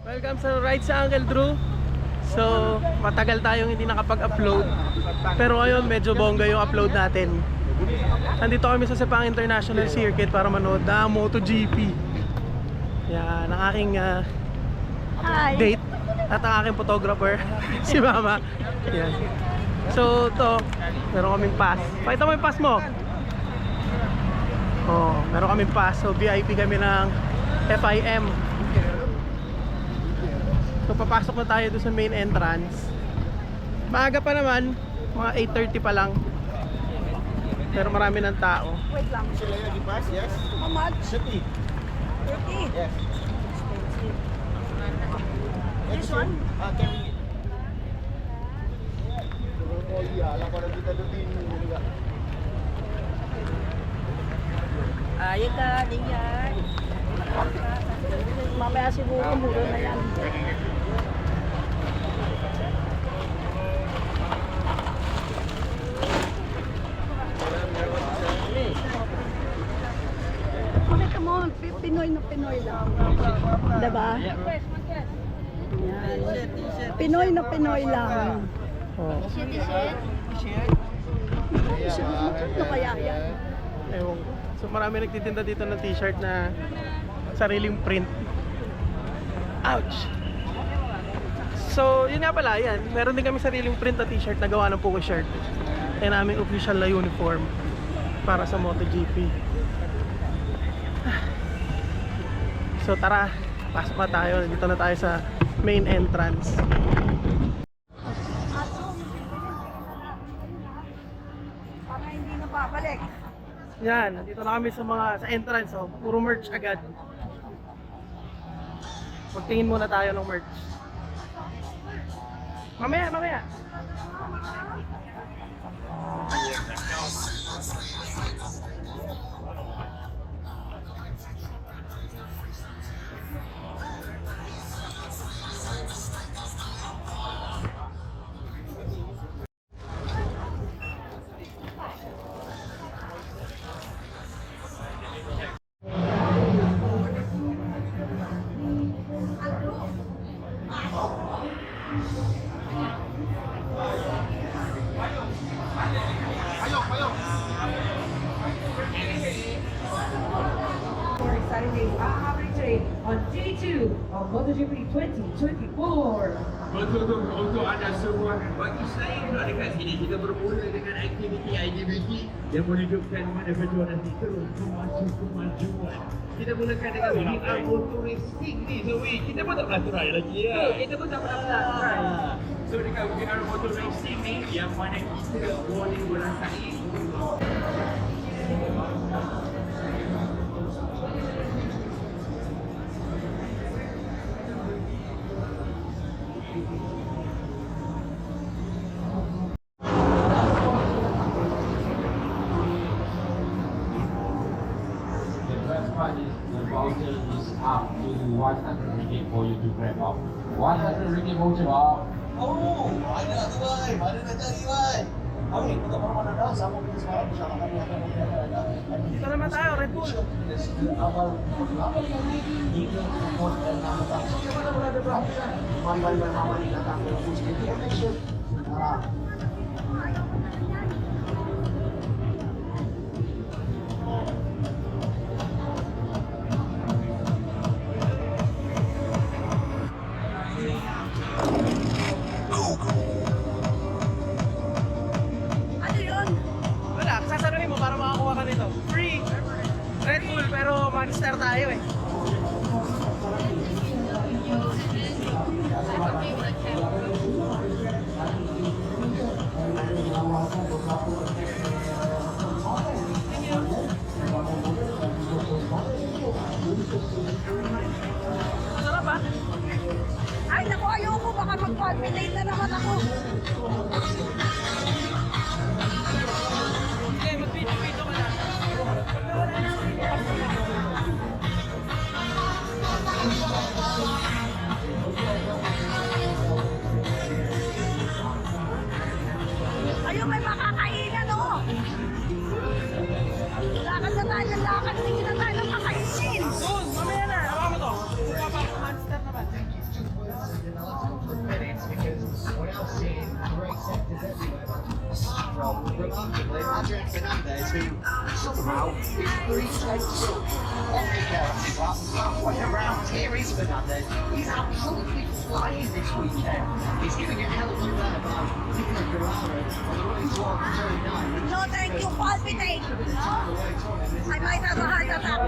Welcome sa Ride sa Uncle Drew. So, matagal tayong hindi nakapag-upload. Pero ngayon, medyo bongga yung upload natin. Nandito kami sa Sepang International Circuit para manood ng MotoGP. Yan, ang aking date at ang aking photographer, si Mama. Yan. So, to, meron kaming pass. Pakita mo yung pass mo. Oh, meron kaming pass. So, VIP kami ng FIM. So papasok na tayo doon sa main entrance. Maaga pa naman, mga 8:30 pa lang. Pero marami ng tao. Wait lang. Sila yung pass, yes? How much? 30. 30. Yes. This one? Can we... Oh iya, alam ko na kita doon juga. Ayun ka, dinyan. Mamaya siguro muro na yan. Okay, come on. Pinoy na Pinoy lang. Diba? Yan. Pinoy na Pinoy lang. Oh. Ano kaya yan? Ewan. So marami nagtitinda dito ng t-shirt na sariling print. Ouch! So yun nga pala, yan. Meron din kami sariling print na t-shirt na gawa ng Pogo shirt. Yan aming official na uniform para sa MotoGP. So tara, pasok na tayo. Dito na tayo sa main entrance. Para hindi na babalik. Yan, dito na kami sa entrance. Oh. Puro merch agad. Magtingin muna tayo ng merch. Mamaya. Saturday average on G2 of MotoGP 2024. Untuk anda semua, bagi saya kalau dekat sini kita bermula dengan aktiviti yang menunjukkan mana perjuangan kita untuk kemajuan. Kita mulakan dengan VR Motor Racing ni, Zoe. Kita pun tak pernah try lagi ya. Kita pun tak pernah try. So dekat VR Motor Racing ni, yang mana kita boleh merasai the voucher is up to 100 ringgit for you to grab off. 100 ringgit voucher off. Oh, ada tu boy. Mana nak cari boy? Kami kita mana dah sama kita sekarang bersama kami akan ada. Dito naman tayo, Red Bull. Awal hingga pukul 6 petang. Mana berada berapa? Mari mama ni datang ke bus ini. Ano yun? Wala, sasaluhin mo para makakuha ka nito. Free! Red Bull, pero Monster tayo eh. Masarap ah? Ay, naku, ayoko. Baka mag-palpitate na naman ako. Sige, mag-video ka na. Ayun, may makakainan, oh. Lakad na tayo ng lakad. Tingin na tayo ng kakainin. Doon, mamaya na. Hawakan mo to. Monster naman. remarkably, Adrian Fernandez, who somehow is 3 tenths on Miguel halfway around. Here is Fernandez. He's absolutely flying this weekend. He's giving it hell of a lap by Nicola Ferrari on the way toward turn 9. No, thank you, palpitate. I might have a heart attack.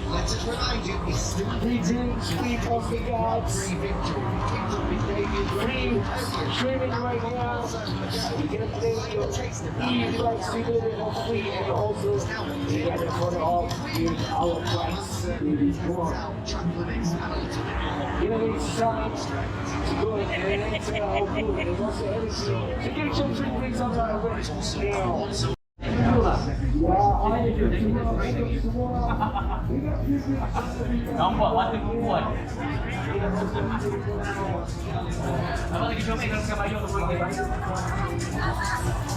Let us remind you, he's still free drinks, free coffee guards, free victory. Teams up with David, free streaming right now. You get a play your taste of that. Easy like streaming it for free, and also get it for the all in our price. Innovate sounds good, and it's good. And also everything. So get some free drinks on our website. Nampak mata kuat. Apa lagi cuma ikan kayu tu boleh.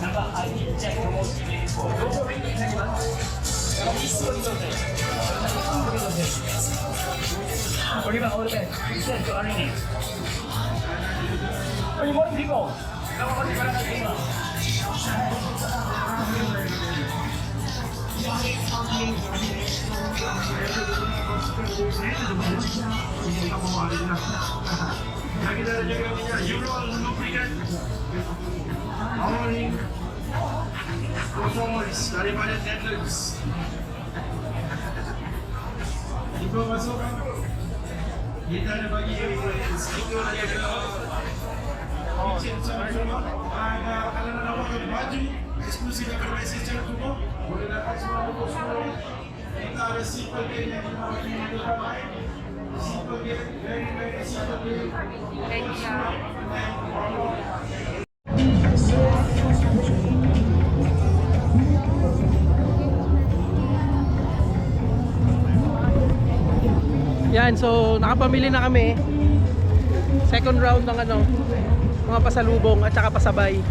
Nampak ID check promosi ni. Okey bang, all the best. Bisa untuk hari ni. Oh, you want to go? Kamu masih pada nak terima? Kita ada juga minyak Euro lubrikan. Morning performance daripada Netflix. Info masuk kan? Kita ada bagi stiker lagi ada. Kitchen semua. Ada kalau nak dapat baju eksklusif daripada messenger semua. Boleh dapat semua buku semua. Kita ada simple game yang kita bagi dekat lain. Simple game, very simple game. Yan, so nakapamili na kami. Second round ng mga pasalubong at saka pasabay.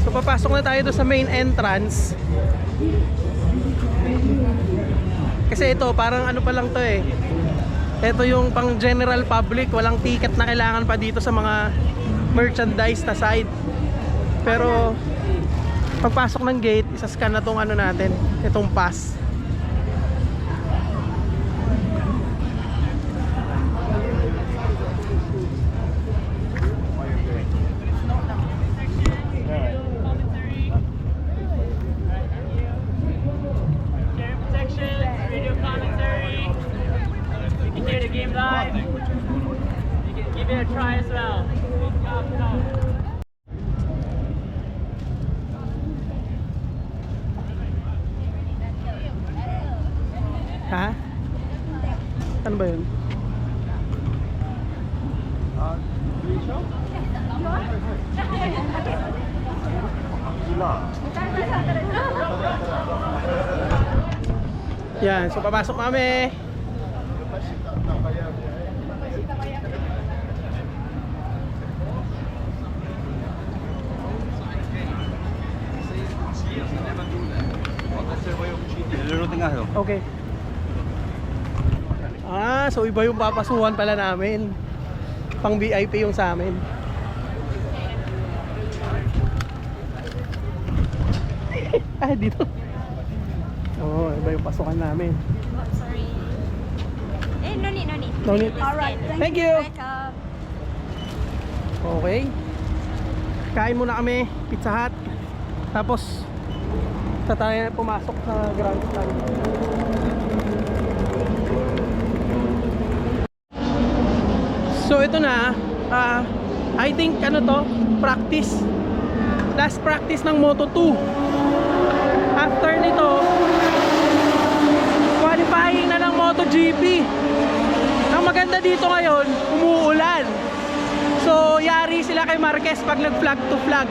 So papasok na tayo doon sa main entrance. Kasi ito parang pa lang to eh. Ito yung pang general public, walang ticket na kailangan pa dito sa mga merchandise na side. Pero pagpasok ng gate, isa-scan na tong natin, itong pass. Ha? Ano ba yun? Yan, so papasok kami. Okay. So iba yung papasuhan pala namin. Pang VIP yung sa amin. Dito. Iba yung pasukan namin. Sorry. No need. No need. Alright, Thank you. Welcome. Okay. Kain muna kami, Pizza Hut. Tapos tayo pumasok sa Grand Stand. So ito na, I think practice. Last practice ng Moto2. After nito, qualifying na ng MotoGP. Ang maganda dito ngayon, umuulan. So yari sila kay Marquez pag nag-flag to flag.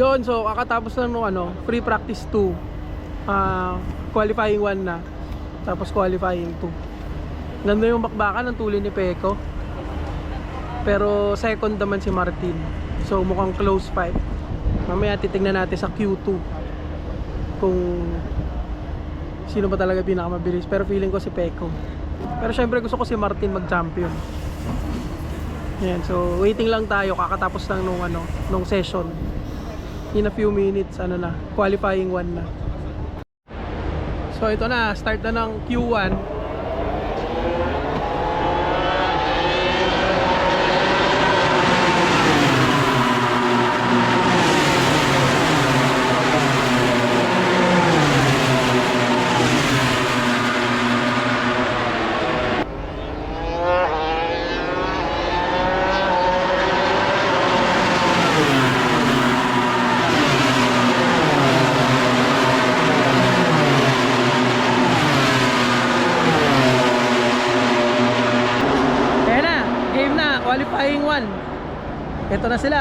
Yun, so kakatapos lang nung ano, free practice 2. Qualifying 1 na. Tapos qualifying 2. Ganda yung bakbakan ng tuli ni Peko. Pero second naman si Martin. So mukhang close fight. Mamaya titignan natin sa Q2 kung sino ba talaga pinakamabilis. Pero feeling ko si Peko. Pero syempre gusto ko si Martin mag-champion. Yan, so waiting lang tayo. Kakatapos lang nung ano, nung session. In a few minutes, ano na, qualifying 1 na. So ito na, start na ng Q1. Ayan na, game na, qualifying 1. Ito na sila.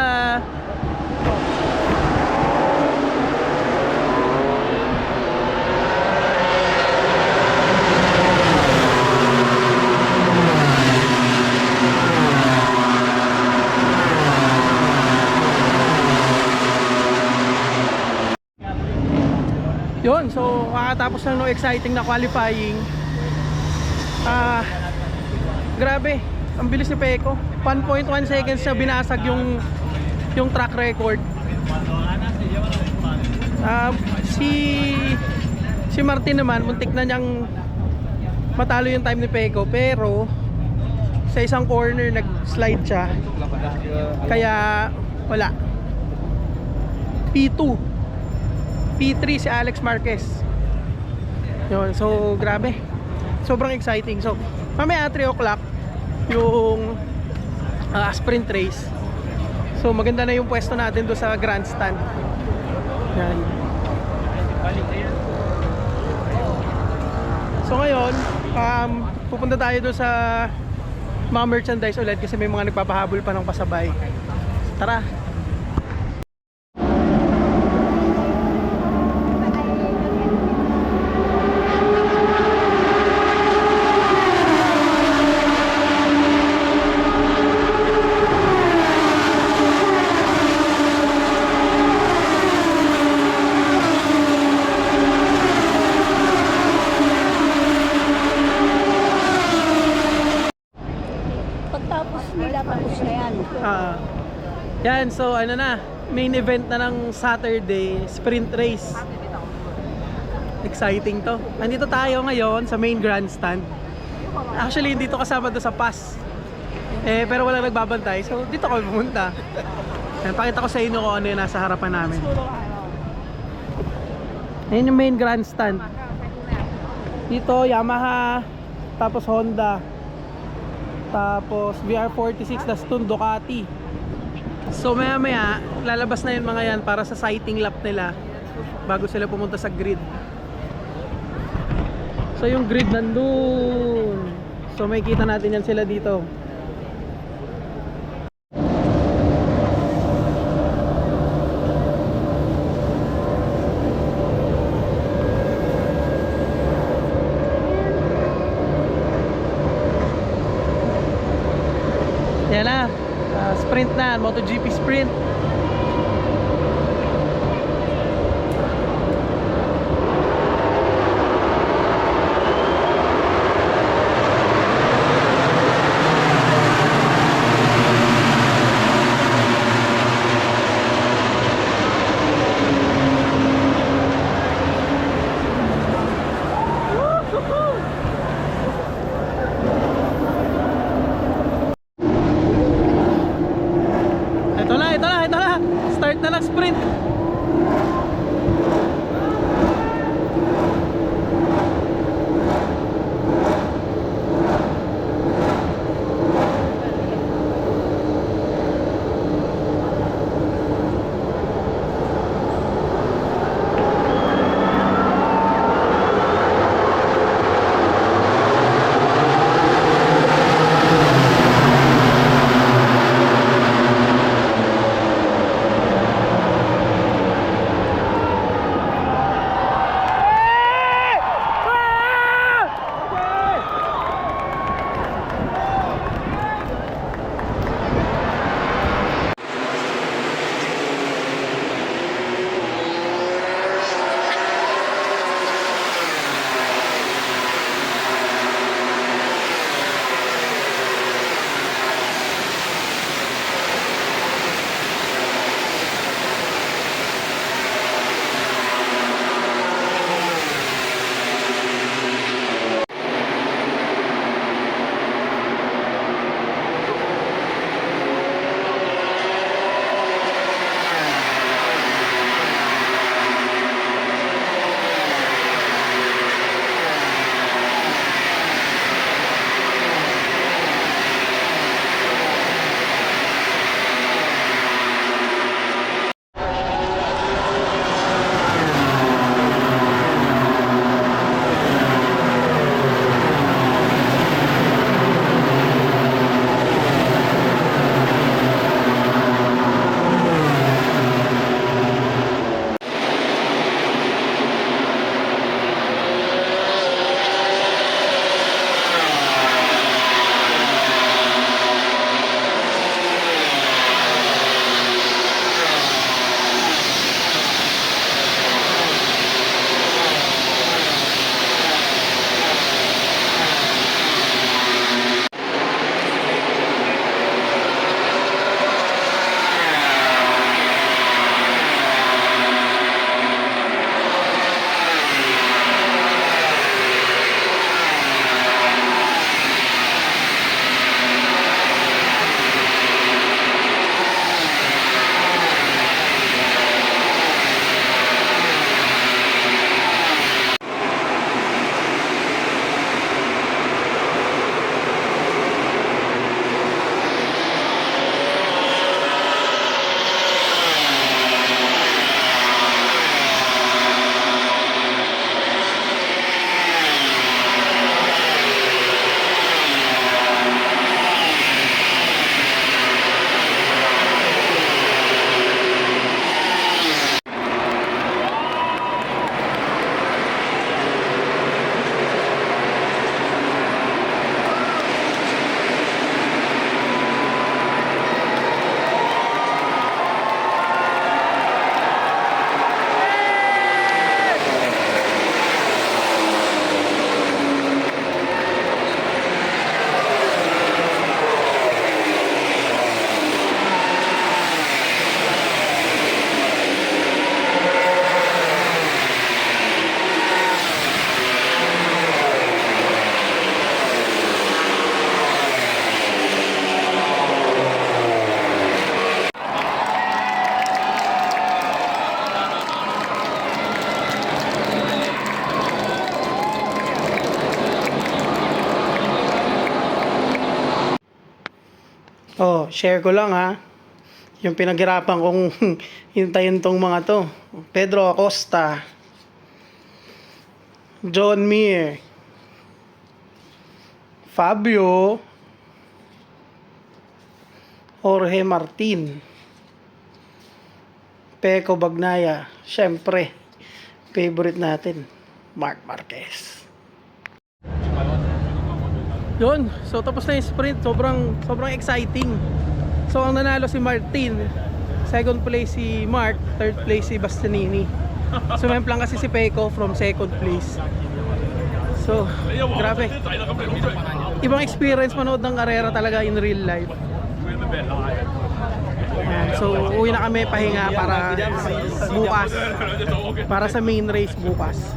Yun, so kakatapos lang no exciting na qualifying. Grabe, ang bilis ni Peko. 1.1 seconds na binasag yung track record. Si Martin naman muntik na niyang matalo yung time ni Peko, pero sa isang corner nag-slide siya. Kaya wala. P2. P3 si Alex Marquez. Yun, so grabe. Sobrang exciting. So mamaya 3 o'clock yung sprint race. So maganda na yung pwesto natin doon sa grandstand. Yan. So ngayon, pupunta tayo doon sa mga merchandise ulit kasi may mga nagpapahabol pa ng pasabay. Tara. Pagtapos nila, tapos na yan. Yan, so ano na, main event na ng Saturday, sprint race. Exciting to. Nandito tayo ngayon sa main grandstand. Actually, hindi to kasama doon sa pass. Pero walang nagbabantay, so dito kami pumunta. Yan, pakita ko sa inyo kung ano yung nasa harapan namin. Ayan yung main grandstand. Dito, Yamaha, tapos Honda, tapos VR46, tas Ducati. So maya maya lalabas na yun mga yan para sa sighting lap nila bago sila pumunta sa grid. So yung grid nandun. So makikita natin yan sila dito. Yan na, sprint na, MotoGP sprint. Ito Oh, share ko lang ha. Yung pinaghirapan kong hintayin tong mga to. Pedro Acosta, John Mir, Fabio, Jorge Martin, Peko Bagnaya, syempre, favorite natin, Mark Marquez. Yun, so tapos na yung sprint, sobrang exciting. So ang nanalo si Martin, second place si Mark, third place si Bastianini. Sumemplang kasi si Peko from second place. So, grabe. Ibang experience manood ng karera talaga in real life. Ayan, so uwi na kami pahinga para bukas, para sa main race bukas.